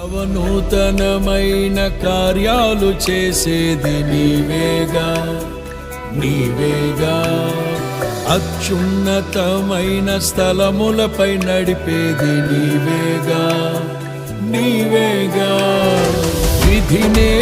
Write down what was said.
నవనూతనమైన కార్యాలు చేసేది నీవేగా నీవేగా. అత్యున్నతమైన స్థలములపై నడిపేది నీవేగా నీవేగా. విధినే